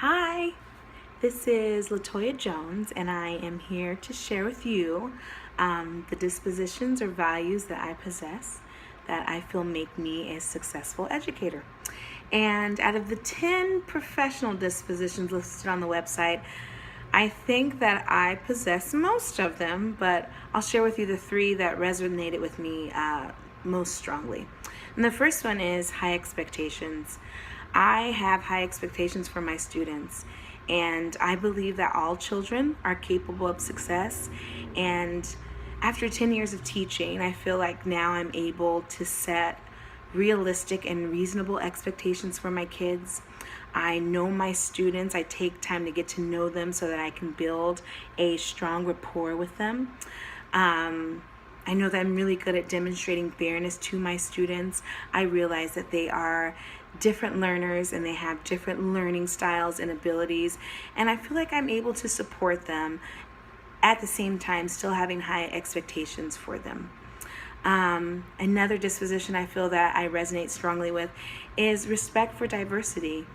Hi, this is Latoya Jones, and I am here to share with you the dispositions or values that I possess that I feel make me a successful educator. And out of the 10 professional dispositions listed on the website, I think that I possess most of them, but I'll share with you the 3 that resonated with me most strongly. And the first one is high expectations. I have high expectations for my students, and I believe that all children are capable of success. And after 10 years of teaching, I feel like now I'm able to set realistic and reasonable expectations for my kids. I know my students. I take time to get to know them so that I can build a strong rapport with them. I know that I'm really good at demonstrating fairness to my students. I realize that they are different learners and they have different learning styles and abilities, and I feel like I'm able to support them at the same time still having high expectations for them. Another disposition I feel that I resonate strongly with is respect for diversity.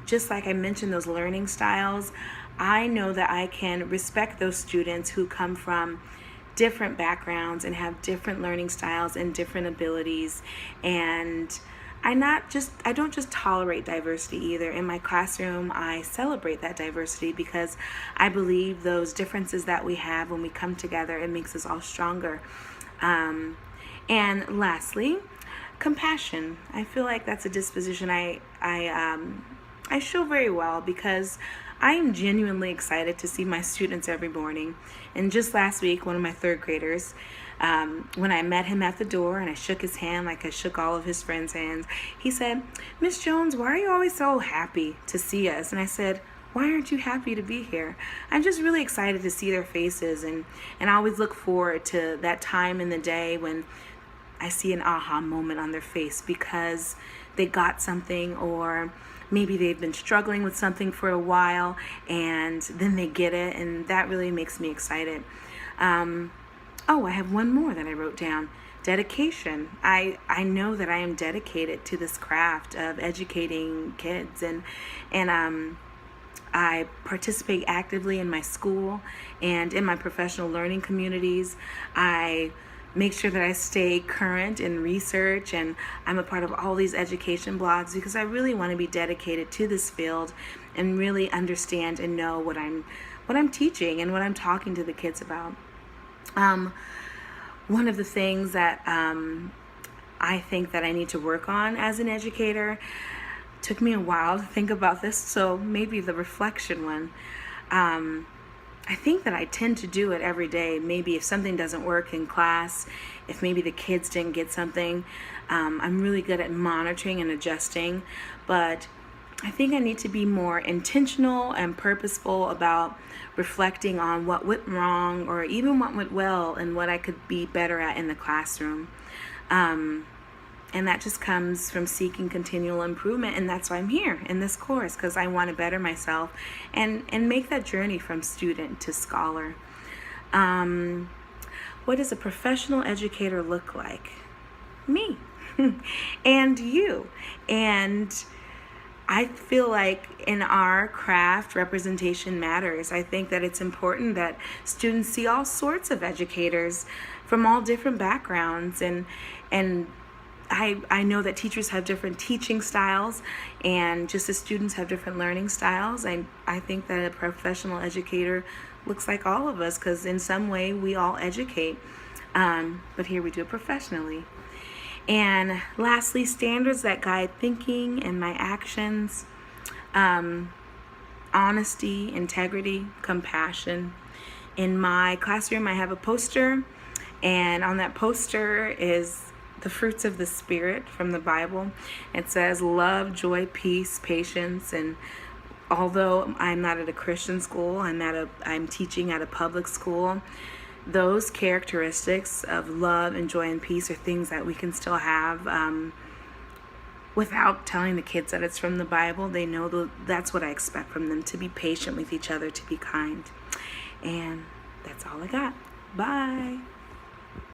Just like I mentioned, those learning styles, I know that I can respect those students who come from different backgrounds and have different learning styles and different abilities. And I don't just tolerate diversity either. In my classroom, I celebrate that diversity because I believe those differences that we have, when we come together, it makes us all stronger. And lastly, compassion. I feel like that's a disposition I show very well because I am genuinely excited to see my students every morning. And just last week, one of my 3rd graders, when I met him at the door and I shook his hand like I shook all of his friends' hands, he said, "Miss Jones, why are you always so happy to see us?" And I said, "Why aren't you happy to be here?" I'm just really excited to see their faces, and I always look forward to that time in the day when I see an aha moment on their face because they got something, or maybe they've been struggling with something for a while and then they get it, and that really makes me excited. I have one more that I wrote down. Dedication. I know that I am dedicated to this craft of educating kids, and I participate actively in my school and in my professional learning communities. I make sure that I stay current in research, and I'm a part of all these education blogs because I really want to be dedicated to this field and really understand and know what I'm teaching and what I'm talking to the kids about. One of the things that I think that I need to work on as an educator, took me a while to think about this, so maybe the reflection one. I think that I tend to do it every day. Maybe if something doesn't work in class, if maybe the kids didn't get something, I'm really good at monitoring and adjusting, but I think I need to be more intentional and purposeful about reflecting on what went wrong or even what went well and what I could be better at in the classroom. And that just comes from seeking continual improvement, and that's why I'm here in this course, because I want to better myself and make that journey from student to scholar. What does a professional educator look like? Me and you. And I feel like in our craft, representation matters. I think that it's important that students see all sorts of educators from all different backgrounds, and I know that teachers have different teaching styles, and just as students have different learning styles, I think that a professional educator looks like all of us because in some way we all educate, but here we do it professionally. And lastly, standards that guide thinking and my actions, honesty, integrity, compassion. In my classroom, I have a poster, and on that poster is the fruits of the Spirit from the Bible. It says love, joy, peace, patience. And although I'm not at a Christian school, I'm teaching at a public school, those characteristics of love and joy and peace are things that we can still have without telling the kids that it's from the Bible. They know that's what I expect from them, to be patient with each other, to be kind. And that's all I got. Bye.